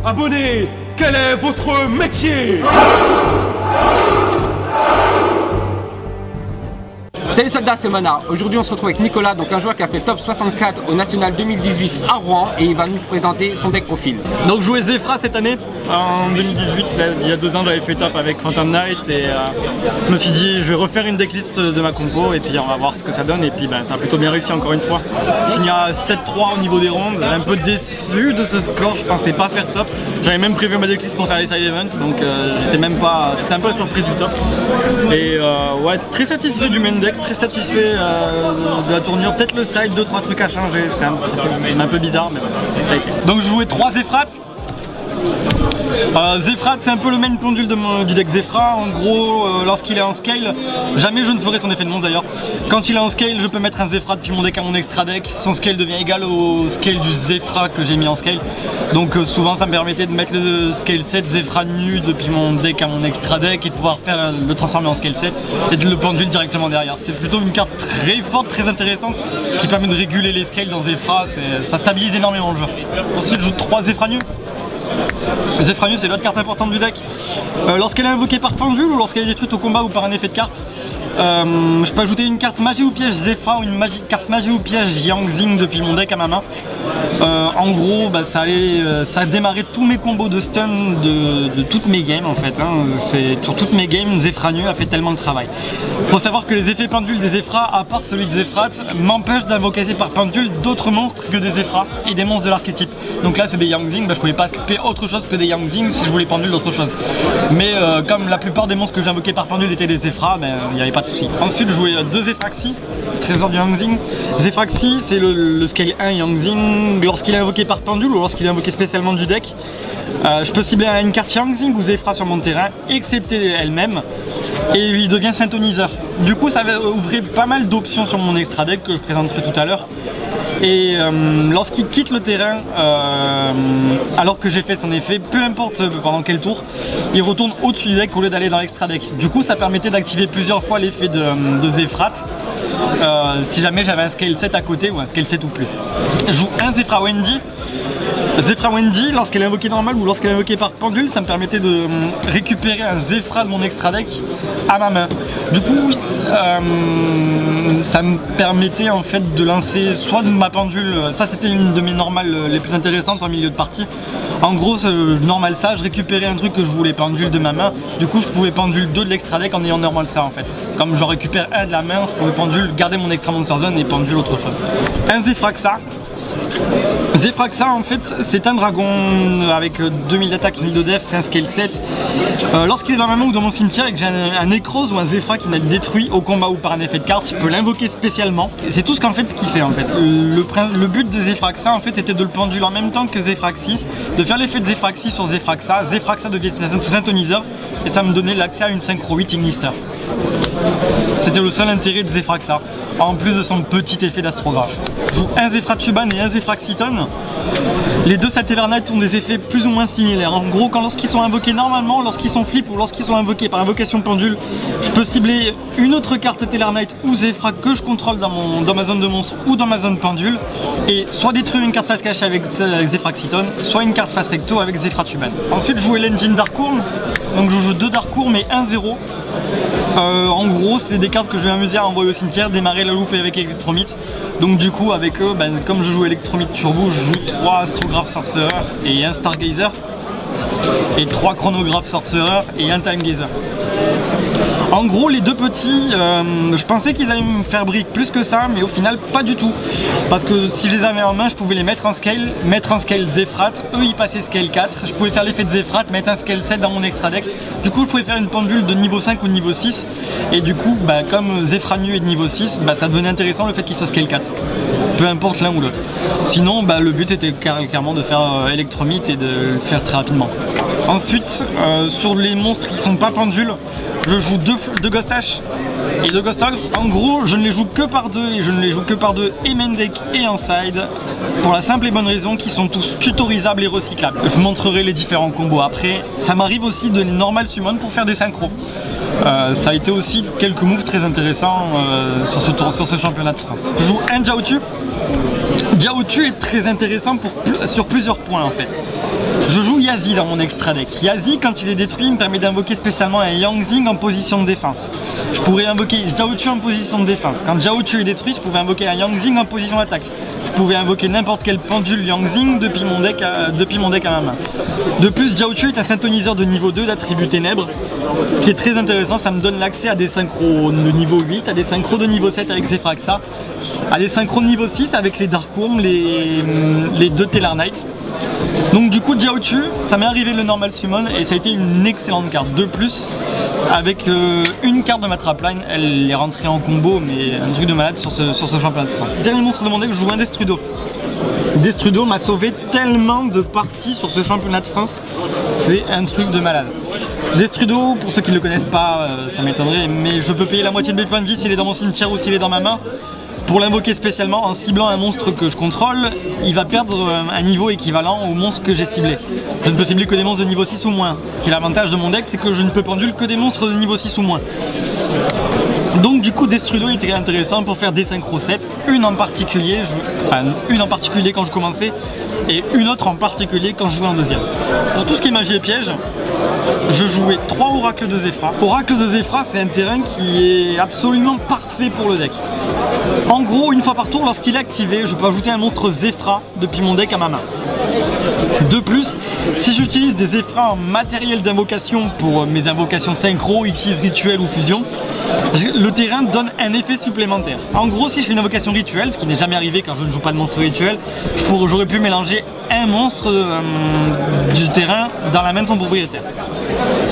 Abonnés, quel est votre métier? Salut soldats, c'est Mana. Aujourd'hui on se retrouve avec Nicolas, donc un joueur qui a fait top 64 au National 2018 à Rouen, et il va nous présenter son deck profil. Donc je jouais Zefra cette année, en 2018, là, il y a 2 ans j'avais fait top avec Phantom Knight et je me suis dit je vais refaire une decklist de ma compo et puis on va voir ce que ça donne, et puis ça a plutôt bien réussi encore une fois. Je finis à 7-3 au niveau des rondes, un peu déçu de ce score, je pensais pas faire top. J'avais même prévu ma decklist pour faire les side events, donc j'étais même pas, c'était un peu la surprise du top. Et ouais, très satisfait du main deck, très satisfait de la tournure, peut-être le side, 2-3 trucs à changer, c'était un peu bizarre, mais voilà, ça a été. Donc je jouais 3 Zefrat. Zefrat, c'est un peu le main pendule du deck Zefra. En gros, lorsqu'il est en scale, jamais je ne ferai son effet de monstre d'ailleurs. Quand il est en scale, je peux mettre un Zefra depuis mon deck à mon extra deck. Son scale devient égal au scale du Zefra que j'ai mis en scale. Donc souvent ça me permettait de mettre le scale 7 Zefra nu depuis mon deck à mon extra deck et de pouvoir faire le transformer en scale 7 et de le pendule directement derrière. C'est plutôt une carte très forte, très intéressante qui permet de réguler les scales dans Zefra. Ça stabilise énormément le jeu. Ensuite je joue 3 Zefra nu. Zefra nu, c'est l'autre carte importante du deck. Lorsqu'elle est invoquée par pendule ou lorsqu'elle est détruite au combat ou par un effet de carte, je peux ajouter une carte magie ou piège Zefra ou une carte magie ou piège Yangzing depuis mon deck à ma main. En gros, ça a démarré tous mes combos de stun de toutes mes games en fait. Sur toutes mes games, Zefra nu a fait tellement de travail. Faut savoir que les effets pendules des Zefra, à part celui de Zefrat, m'empêchent d'invoquer par pendule d'autres monstres que des Zefra et des monstres de l'archétype. Donc là c'est des Yangzing, je pouvais pas skipper autre chose que des Yangzing si je voulais pendule d'autre chose. Mais comme la plupart des monstres que j'ai invoqués par pendule étaient des Zefra, il n'y avait pas de souci. Ensuite je jouais 2 Zefraxi, trésor du Yangzing. Zefraxi c'est le scale 1 Yangzing lorsqu'il est invoqué par pendule ou lorsqu'il est invoqué spécialement du deck. Je peux cibler une carte Yangzing ou Zefra sur mon terrain, excepté elle-même, et il devient synthoniseur. Du coup ça va ouvrir pas mal d'options sur mon extra deck que je présenterai tout à l'heure. Et lorsqu'il quitte le terrain, alors que j'ai fait son effet, peu importe pendant quel tour, il retourne au-dessus du deck au lieu d'aller dans l'extra deck. Du coup ça permettait d'activer plusieurs fois l'effet de Zefrat, si jamais j'avais un scale 7 à côté ou un scale 7 ou plus. Je joue un Zefra Wendy. Zefra Wendy, lorsqu'elle est invoquée normale ou lorsqu'elle est invoquée par pendule, ça me permettait de récupérer un Zefra de mon extra deck à ma main. Du coup, ça me permettait en fait de lancer soit de ma pendule, ça c'était une de mes normales les plus intéressantes en milieu de partie. En gros, normal ça, je récupérais un truc que je voulais pendule de ma main, du coup je pouvais pendule 2 de l'extra deck en ayant normal ça en fait. Comme je récupère un de la main, je pouvais pendule, garder mon extra monster zone et pendule autre chose. Un Zefraxa. Zefraxa en fait c'est un dragon avec 2000 d'attaque, 1000 de def, c'est un scale 7. Lorsqu'il est dans ma main ou dans mon cimetière et que j'ai un Necros ou un Zefra qui n'a détruit au combat ou par un effet de carte, je peux l'invoquer spécialement. C'est tout ce qu'il fait en fait. Le but de Zefraxa en fait c'était de le penduler en même temps que Zefraxi, de faire l'effet de Zefraxi sur Zefraxa. Zefraxa devient synthoniseur et ça me donnait l'accès à une synchro 8 Ignister. C'était le seul intérêt de Zefraxa, en plus de son petit effet d'astrographe. Je joue un Zefrachuban et un Zefraxiton. Les deux Satellite ont des effets plus ou moins similaires. En gros, lorsqu'ils sont invoqués normalement, lorsqu'ils sont flip ou lorsqu'ils sont invoqués par invocation pendule, je peux cibler une autre carte Tellarknight ou Zefra que je contrôle dans ma zone de monstre ou dans ma zone pendule, et soit détruire une carte face cachée avec Zefraxiton, soit une carte face recto avec Zefrachuban. Ensuite, je jouais l'engine Darkourn. Donc je joue 2 Darkourn mais 1-0. En gros, c'est des cartes que je vais m'amuser à envoyer au cimetière, démarrer la loupe avec Electromite. Donc du coup, avec eux, comme je joue Electromite Turbo, je joue 3 Astrograph Sorcerer et un Stargazer, et 3 Chronograph Sorcerer et un Time Gazer. En gros, les deux petits, je pensais qu'ils allaient me faire brick plus que ça, mais au final pas du tout. Parce que si je les avais en main, je pouvais les mettre en scale Zefrat, eux ils passaient scale 4, je pouvais faire l'effet de Zefrat, mettre un scale 7 dans mon extra deck. Du coup je pouvais faire une pendule de niveau 5 ou de niveau 6, et du coup comme Zefra nu est de niveau 6, ça devenait intéressant le fait qu'il soit scale 4. Peu importe l'un ou l'autre. Sinon le but c'était clairement de faire Electromite et de le faire très rapidement. Ensuite, sur les monstres qui sont pas pendules, je joue 2 Ghost Ash et 2 Ghost Ogre. En gros, je ne les joue que par 2 et je ne les joue que par 2 et main deck et en side, pour la simple et bonne raison qu'ils sont tous tutorisables et recyclables. Je vous montrerai les différents combos après. Ça m'arrive aussi de les normal summon pour faire des synchros. Ça a été aussi quelques moves très intéressants sur ce championnat de France. Je joue un Jiaotu. Jiaotu est très intéressant sur plusieurs points en fait. Je joue Yazi dans mon extra deck. Yazi, quand il est détruit, me permet d'invoquer spécialement un Yangzing en position de défense. Je pourrais invoquer Jiaochu en position de défense. Quand Jiaochu est détruit, je pouvais invoquer un Yangzing en position d'attaque. Je pouvais invoquer n'importe quel pendule Yangzing depuis mon deck à ma main. De plus, Jiaochu est un synthoniseur de niveau 2 d'attribut ténèbres. Ce qui est très intéressant, ça me donne l'accès à des synchros de niveau 8, à des synchros de niveau 7 avec Zefraxa, à des synchros de niveau 6 avec les Darkworm, les deux Tellar Knight. Donc du coup Jiaochu, ça m'est arrivé le normal summon et ça a été une excellente carte. De plus, avec une carte de ma trapline, elle est rentrée en combo, mais un truc de malade sur ce championnat de France. Dernier monstre de mon deck, je joue un Destrudo. Destrudo m'a sauvé tellement de parties sur ce championnat de France, c'est un truc de malade. Destrudo, pour ceux qui ne le connaissent pas, ça m'étonnerait, mais je peux payer la moitié de mes points de vie s'il est dans mon cimetière ou s'il est dans ma main. Pour l'invoquer spécialement en ciblant un monstre que je contrôle, il va perdre un niveau équivalent au monstre que j'ai ciblé. Je ne peux cibler que des monstres de niveau 6 ou moins. Ce qui est l'avantage de mon deck, c'est que je ne peux pendule que des monstres de niveau 6 ou moins. Donc du coup Destrudo est très intéressant pour faire des synchro 7, une en particulier quand je commençais et une autre en particulier quand je jouais en deuxième. Pour tout ce qui est magie et piège, je jouais 3 oracles de Zefra. Oracle de Zefra, c'est un terrain qui est absolument parfait pour le deck. En gros, une fois par tour, lorsqu'il est activé, je peux ajouter un monstre Zefra depuis mon deck à ma main. De plus, si j'utilise des Zefra en matériel d'invocation pour mes invocations synchro, X6 rituel ou fusion, le terrain donne un effet supplémentaire. En gros, si je fais une invocation rituelle, ce qui n'est jamais arrivé car je ne joue pas de monstre rituel, j'aurais pu mélanger un monstre du terrain dans la main de son propriétaire.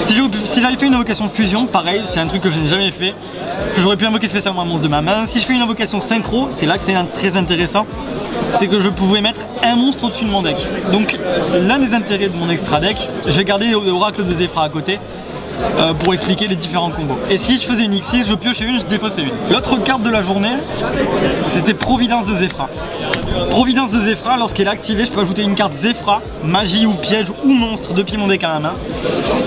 Si j'avais fait une invocation fusion, pareil, c'est un truc que je n'ai jamais fait. J'aurais pu invoquer spécialement un monstre de ma main. Si je fais une invocation synchro, c'est là que c'est très intéressant, c'est que je pouvais mettre un monstre au-dessus de mon deck. Donc l'un des intérêts de mon extra deck, je vais garder l'oracle de Zefra à côté pour expliquer les différents combos. Et si je faisais une X6, je piochais une, je défaussais une. L'autre carte de la journée, c'était Providence de Zefra. Providence de Zefra, lorsqu'elle est activée, je peux ajouter une carte Zefra, magie ou piège ou monstre depuis mon deck à la main.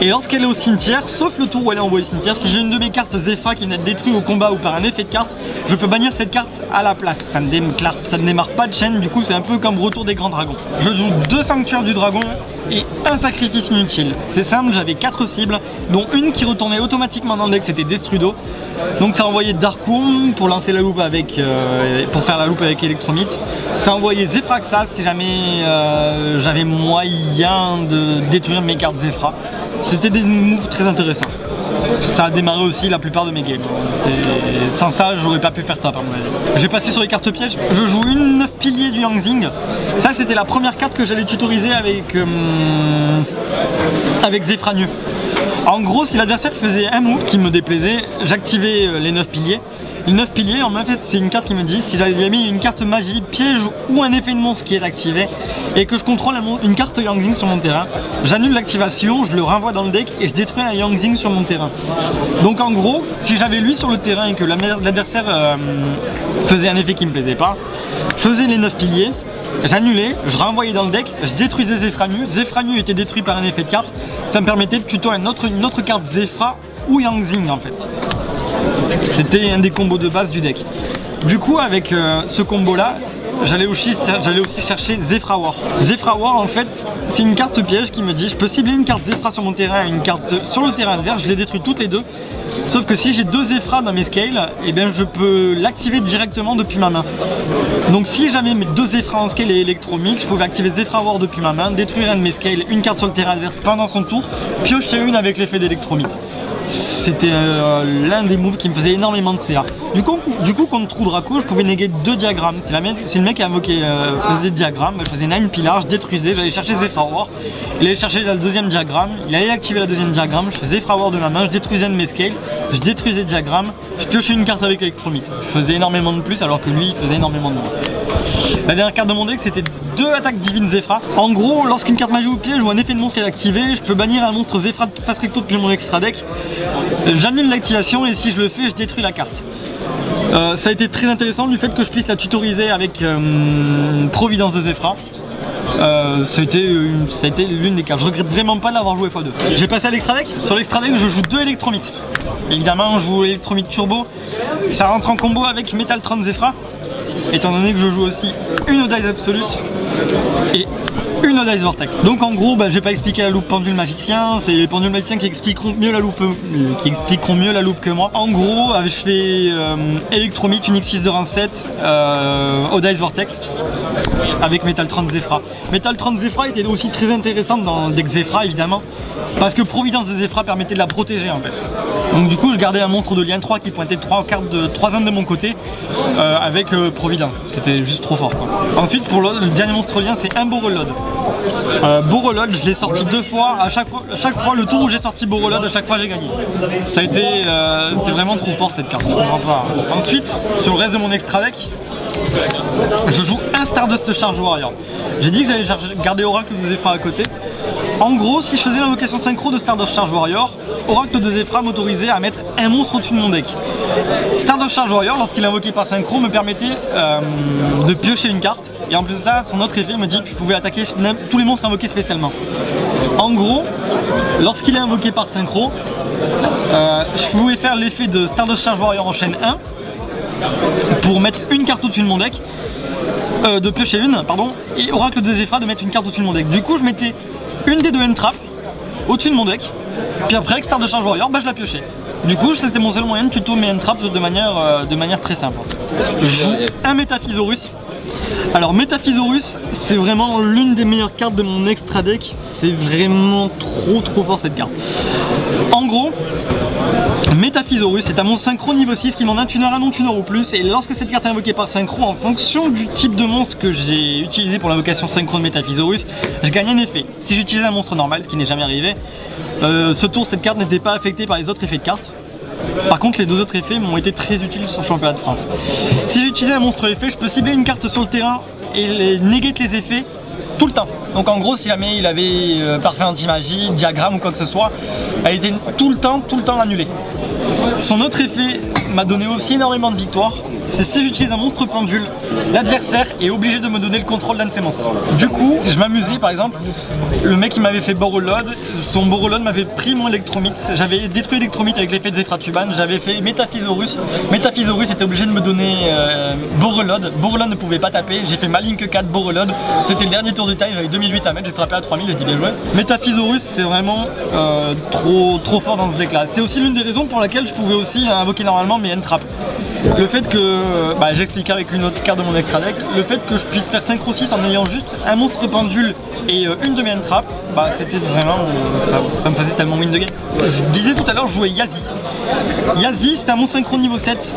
Et lorsqu'elle est au cimetière, sauf le tour où elle est envoyée au cimetière, si j'ai une de mes cartes Zefra qui n'est détruite au combat ou par un effet de carte, je peux bannir cette carte à la place. Ça ne démarre pas de chaîne, du coup c'est un peu comme Retour des Grands Dragons. Je joue 2 Sanctuaires du Dragon et un sacrifice inutile. C'est simple, j'avais 4 cibles, dont une qui retournait automatiquement dans le deck, c'était Destrudo. Donc ça envoyait Darkworm pour lancer la loupe avec, pour faire la loupe avec Electromite. Ça envoyait Zefraxa si jamais j'avais moyen de détruire mes cartes Zefra. C'était des moves très intéressants. Ça a démarré aussi la plupart de mes games. Sans ça, j'aurais pas pu faire top à mon avis. J'ai passé sur les cartes pièges. Je joue une 9 piliers du Yangzing. Ça, c'était la première carte que j'allais tutoriser avec Zefranieux. En gros, si l'adversaire faisait un move qui me déplaisait, j'activais les 9 piliers. Les 9 piliers, en fait, c'est une carte qui me dit si j'avais mis une carte magie, piège ou un effet de monstre qui est activé et que je contrôle une carte Yangzing sur mon terrain, j'annule l'activation, je le renvoie dans le deck et je détruis un Yangzing sur mon terrain. Donc en gros, si j'avais lui sur le terrain et que l'adversaire faisait un effet qui me plaisait pas, je faisais les 9 piliers, j'annulais, je renvoyais dans le deck, je détruisais Zefranieux. Zefranieux était détruit par un effet de carte, ça me permettait de tuto une autre carte Zefra ou Yangzing en fait. C'était un des combos de base du deck. Du coup, avec ce combo là, j'allais aussi chercher Zefra War. Zefra War, en fait, c'est une carte piège qui me dit je peux cibler une carte Zefra sur mon terrain et une carte sur le terrain adverse, je les détruis toutes les deux. Sauf que si j'ai 2 Zefra dans mes scales, eh bien je peux l'activer directement depuis ma main. Donc si j'avais mes 2 Zefra en scale et Electromix, je pouvais activer Zefra War depuis ma main, détruire un de mes scales, une carte sur le terrain adverse pendant son tour, piocher une avec l'effet d'Electromite. C'était l'un des moves qui me faisait énormément de CA. Du coup contre Trou Draco, je pouvais néguer 2 diagrammes. Si le mec qui a invoqué faisait des diagrammes, je faisais 9 pilars, je détruisais, j'allais chercher Zefra War, il allait chercher le deuxième diagramme, il allait activer la deuxième diagramme, je faisais Zefra War de ma main, je détruisais un de mes scales, je détruisais le diagramme, je piochais une carte avec Electromite. Je faisais énormément de plus alors que lui il faisait énormément de moins. La dernière carte de mon deck c'était 2 attaques divines Zefra. En gros, lorsqu'une carte magie ou piège ou un effet de monstre est activé, je peux bannir un monstre Zefra de face recto depuis mon extra deck. J'annule l'activation et si je le fais, je détruis la carte. Ça a été très intéressant du fait que je puisse la tutoriser avec Providence de Zefra. Ça a été l'une des cartes. Je regrette vraiment pas de l'avoir joué x2. J'ai passé à l'extra deck. Sur l'extra deck, je joue 2 Electromites. Évidemment, je joue Electromite Turbo. Ça rentre en combo avec Metaltron Zefra. Étant donné que je joue aussi une Dice Absolute et une Odd Eyes Vortex. Donc en gros, je vais pas expliquer la loupe pendule magicien, c'est les pendules magiciens qui expliqueront mieux la loupe, que moi. En gros, je fais Electromite, Unix 6 de rang 7, Odd Eyes Vortex avec Metaltron Zefra. Metaltron Zefra était aussi très intéressante dans le deck Zefra évidemment, parce que Providence de Zefra permettait de la protéger en fait. Donc du coup je gardais un monstre de lien 3 qui pointait 3 cartes de 3 âmes de mon côté avec Providence. C'était juste trop fort quoi. Ensuite pour le dernier monstre lien c'est un Borreload. Borreload je l'ai sorti 2 fois, à chaque fois le tour où j'ai sorti Borreload, à chaque fois j'ai gagné. Ça a été, c'est vraiment trop fort cette carte, je comprends pas. Ensuite sur le reste de mon extra deck, je joue un Stardust Charge Warrior. J'ai dit que j'allais garder Oracle de Zefra à côté. En gros, si je faisais l'invocation synchro de Stardust Charge Warrior, Oracle de Zefra m'autorisait à mettre un monstre au-dessus de mon deck. Stardust Charge Warrior, lorsqu'il est invoqué par synchro, me permettait de piocher une carte. Et en plus de ça, son autre effet me dit que je pouvais attaquer tous les monstres invoqués spécialement. En gros, lorsqu'il est invoqué par synchro, je pouvais faire l'effet de Stardust Charge Warrior en chaîne 1 pour mettre une carte au-dessus de mon deck, de piocher une, pardon, et Oracle de Zefra de mettre une carte au-dessus de mon deck. Du coup, je mettais une des deux N-Trap au-dessus de mon deck, puis après, avec Stardust Charge Warrior, je la piochais. Du coup, c'était mon seul moyen de tuto mes N-Trap de manière très simple. Je joue un Métaphysaurus. Alors Métaphysaurus, c'est vraiment l'une des meilleures cartes de mon extra deck. C'est vraiment trop fort cette carte. En gros, Métaphysaurus c'est un monstre synchro niveau 6 qui m'en a un tuner, un non-tuner ou plus, et lorsque cette carte est invoquée par synchro, en fonction du type de monstre que j'ai utilisé pour l'invocation synchro de Métaphysaurus, je gagne un effet. Si j'utilisais un monstre normal, ce qui n'est jamais arrivé, ce tour cette carte n'était pas affectée par les autres effets de carte. Par contre, les deux autres effets m'ont été très utiles sur le championnat de France. Si j'utilisais un monstre effet, je peux cibler une carte sur le terrain et negate les effets tout le temps. Donc en gros, si jamais il avait parfait anti-magie, diagramme ou quoi que ce soit, elle était tout le temps annulée. Son autre effet m'a donné aussi énormément de victoires. C'est si j'utilise un monstre pendule, l'adversaire est obligé de me donner le contrôle d'un de ses monstres. Du coup, je m'amusais par exemple, le mec qui m'avait fait Borreload, son Borreload m'avait pris mon Electromite. J'avais détruit Electromite avec l'effet de Zefra Tuban, j'avais fait Métaphysaurus. Métaphysaurus était obligé de me donner Borreload. Borreload ne pouvait pas taper, j'ai fait Malink 4 Borreload. C'était le dernier tour du time, j'avais 2008 à mettre, j'ai frappé à 3000, j'ai dit bien joué. Métaphysaurus c'est vraiment trop fort dans ce deck là. C'est aussi l'une des raisons pour laquelle je pouvais aussi invoquer normalement mes N-Trap. Le fait que, j'explique avec une autre carte de mon extra deck, le fait que je puisse faire synchro 6 en ayant juste un monstre pendule et une de mes N-Trap, c'était vraiment, ça me faisait tellement win de game. Je disais tout à l'heure, je jouais Yazi. Yazi c'est un monstre synchro niveau 7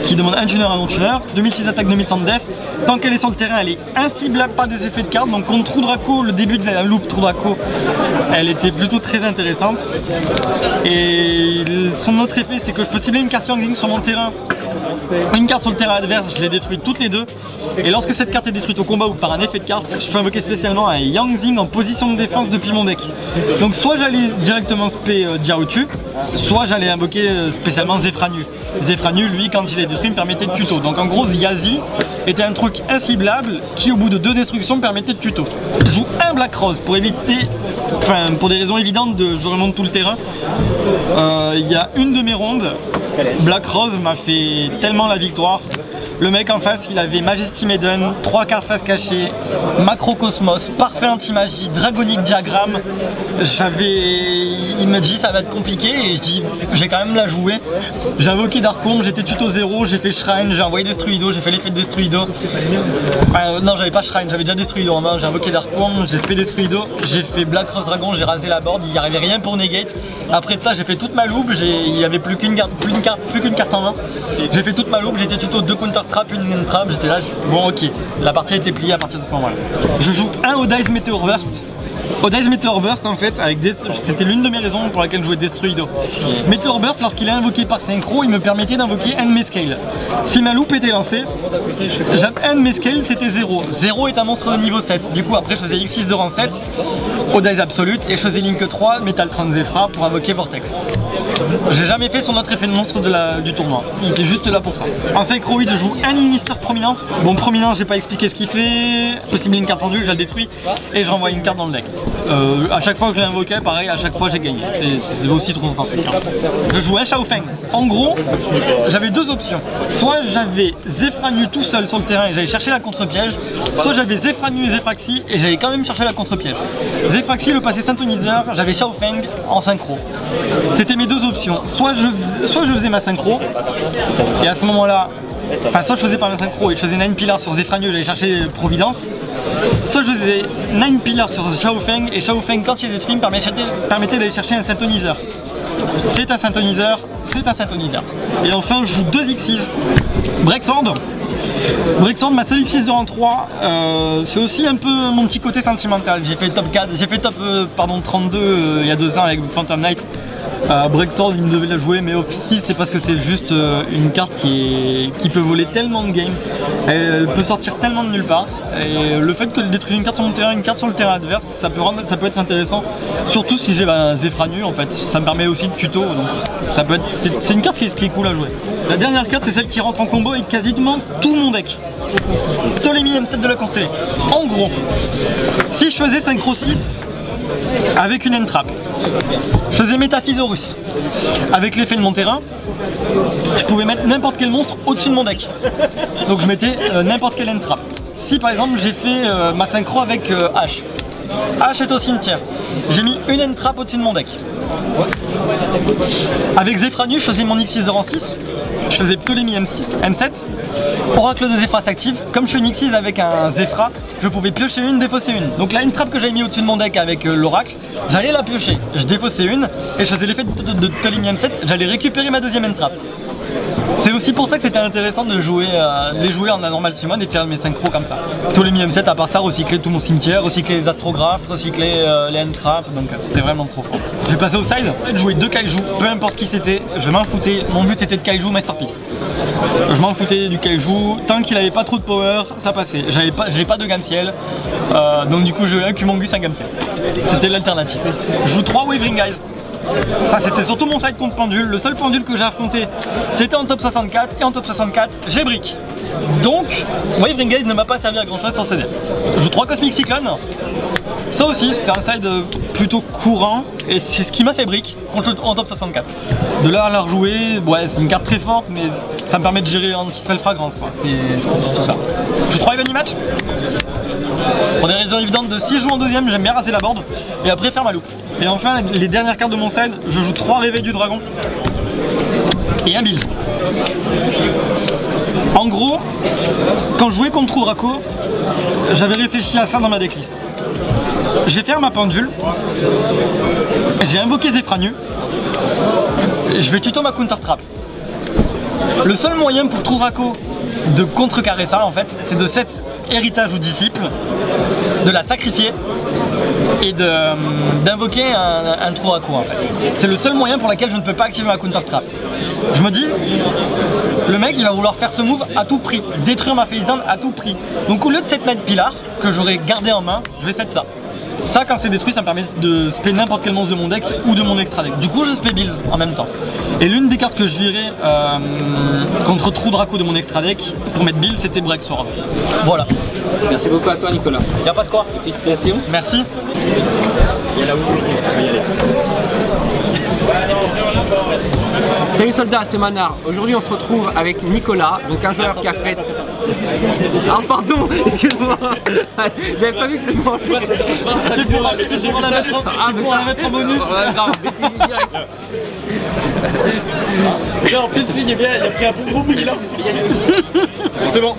qui demande un tuner, un non-tuner, 2006 attaque, 2100 de def. Tant qu'elle est sur le terrain, elle est inciblable par des effets de cartes. Donc contre Trou Draco, le début de la loupe Trou Draco, elle était plutôt très intéressante. Et son autre effet, c'est que je peux cibler une carte Yang Zing sur mon terrain, une carte sur le terrain adverse, je les détruis toutes les deux. Et lorsque cette carte est détruite au combat ou par un effet de carte, je peux invoquer spécialement un Yang Zing en position de défense depuis mon deck. Donc soit j'allais directement spé Jiaotu, soit j'allais invoquer spécialement Zefranu. Zefranu, lui, quand il est détruit, me permettait de tuto. Donc en gros, Yazi était un truc inciblable qui, au bout de 2 destructions, permettait de tuto. Je joue un Black Rose pour éviter, pour des raisons évidentes, je remonte tout le terrain. Il y a une de mes rondes, Black Rose m'a fait tellement la victoire. Le mec en face, il avait Majesty Maiden, 3 cartes face cachée, Macrocosmos, Parfait Anti-Magie, Dragonic Diagramme. Il me dit ça va être compliqué et je dis je vais quand même la jouer. J'ai invoqué Darkworm, j'étais tuto 0, j'ai fait Shrine, j'ai envoyé Destruido, j'ai fait l'effet de Destruido. Non, j'avais pas Shrine, j'avais déjà Destruido en main, j'ai invoqué Darkworm, j'ai fait Destruido, j'ai fait Black Rose Dragon, j'ai rasé la board, il n'y arrivait rien pour negate. Après de ça, j'ai fait toute ma loupe, il n'y avait plus qu'une carte en main. J'ai fait toute ma loupe, j'étais tuto 2 counter trap, une trap, j'étais là, bon ok, la partie a été pliée à partir de ce moment-là. Je joue un Odd Eyes Meteor Burst. Odd Eyes Meteor Burst en fait, c'était l'une de mes raisons pour laquelle je jouais Destruido. Meteor Burst, lorsqu'il est invoqué par synchro, il me permettait d'invoquer un de mes scales. Si ma loupe était lancée, un de mes scales c'était 0. 0 est un monstre de niveau 7. Du coup après je faisais X6 de rang 7, Odd Eyes Absolute, et je faisais Link 3, Metaltron Zefra pour invoquer Vortex. J'ai jamais fait son autre effet de monstre du tournoi, il était juste là pour ça. En synchroïde, je joue un Minister Prominence. Bon, Prominence, j'ai pas expliqué ce qu'il fait, je peux cibler une carte pendule, je la détruis et je renvoie une carte dans le deck. À chaque fois que je l'invoquais, pareil, à chaque fois j'ai gagné. C'est aussi trop offensif. Je jouais un Xiaofeng. En gros, j'avais deux options. Soit j'avais Zefranu tout seul sur le terrain et j'allais chercher la contre-piège, soit j'avais Zefranu et Zefraxi et j'allais quand même chercher la contre-piège. Zefraxi le passé synthoniseur, j'avais Xiaofeng en synchro. C'était mes deux options. Soit je faisais ma synchro, et à ce moment-là, soit je faisais pas ma synchro et je faisais 9 Pillars sur Zefranu, j'allais chercher Providence. Soit je faisais 9 Pillars sur Xiaofeng et Xiaofeng, quand il est détruit, me permettait d'aller chercher un synthoniseur. C'est un synthoniseur, c'est un synthoniseur. Et enfin, je joue 2 X6. Breaksword. Breaksword, ma seule X6 de rang 3, c'est aussi un peu mon petit côté sentimental. J'ai fait top 4, j'ai fait top 32 il y a 2 ans avec Phantom Knight. Breaksword, il me devait la jouer, mais Office, c'est parce que c'est juste une carte qui peut voler tellement de games, elle peut sortir tellement de nulle part, et le fait que je détruise une carte sur mon terrain, une carte sur le terrain adverse, ça peut être intéressant, surtout si j'ai Zefranu en fait, ça me permet aussi de tuto, donc ça peut être, c'est une carte qui est cool à jouer. La dernière carte, c'est celle qui rentre en combo avec quasiment tout mon deck. Ptolemy M7 de la constellée. En gros, si je faisais Synchro 6 avec une Entrap, je faisais Métaphysaurus avec l'effet de mon terrain, je pouvais mettre n'importe quel monstre au-dessus de mon deck. Donc je mettais n'importe quelle Entrap. Si par exemple j'ai fait ma synchro avec H, H est au cimetière, j'ai mis une Entrap au-dessus de mon deck. Avec Zefranu, je faisais mon X6 de rang 6, je faisais Ptolemy M7, Oracle de Zefra s'active. Comme je fais une X6 avec un Zefra, je pouvais piocher une, défausser une. Donc là, une trappe que j'avais mis au-dessus de mon deck avec l'Oracle, j'allais la piocher, je défaussais une et je faisais l'effet de Ptolemy M7, j'allais récupérer ma deuxième Entrap. C'est aussi pour ça que c'était intéressant de jouer, les jouer en anormal summon et de faire mes synchros comme ça. Ptolemy M7, à part ça, recycler tout mon cimetière, recycler les astrographes, recycler les Entraps, donc c'était vraiment trop fort. J'ai passé au side, de jouer 2 kaiju, peu importe qui c'était, je m'en foutais, mon but c'était de kaiju masterpiece. Je m'en foutais du kaiju, tant qu'il avait pas trop de power, ça passait. J'ai pas de gamme ciel, donc du coup j'ai un Kumongus, un gamme ciel. C'était l'alternative. Je joue 3 Wavering Guys. Ça c'était surtout mon side contre pendule, le seul pendule que j'ai affronté c'était en top 64 et en top 64 j'ai brick. Donc Wavering Guys ne m'a pas servi à grand chose sur CD. Je joue 3 Cosmic Cyclone, ça aussi c'était un side plutôt courant et c'est ce qui m'a fait brick en top 64. De là à la rejouer, ouais, c'est une carte très forte mais ça me permet de gérer anti-spell fragrance quoi, c'est surtout ça. Je joue 3 Even Match. Pour des raisons évidentes de si je joue en deuxième, j'aime bien raser la board et après faire ma loupe. Et enfin, les dernières cartes de mon side, je joue 3 Réveils du Dragon et un Bills. En gros, quand je jouais contre Trou Draco, j'avais réfléchi à ça dans ma decklist. Je vais faire ma pendule, j'ai invoqué Zefranu, je vais tuto ma counter trap. Le seul moyen pour Trou Draco de contrecarrer ça en fait, c'est de set héritage ou disciple, de la sacrifier et d'invoquer un Trou Draco en fait. C'est le seul moyen pour lequel je ne peux pas activer ma counter trap. Je me dis, le mec il va vouloir faire ce move à tout prix, détruire ma face down à tout prix. Donc au lieu de set Night Pillar que j'aurais gardé en main, je vais set ça. Ça quand c'est détruit ça me permet de spé n'importe quel monstre de mon deck ou de mon extra deck. Du coup je spé Bills en même temps. Et l'une des cartes que je virais contre Trou Draco de mon extra deck pour mettre Bills c'était Breaksword. Voilà. Merci beaucoup à toi Nicolas. Y'a pas de quoi. Félicitations. Merci. Salut soldats, c'est Manar. Aujourd'hui on se retrouve avec Nicolas, donc un joueur qui a fait... Ah pardon, excuse-moi. J'avais pas vu que tu mangeais. Je vais pouvoir la mettre en bonus. Non, bêtise direct. En plus lui il a pris un bon gros bouillon là. C'est bon.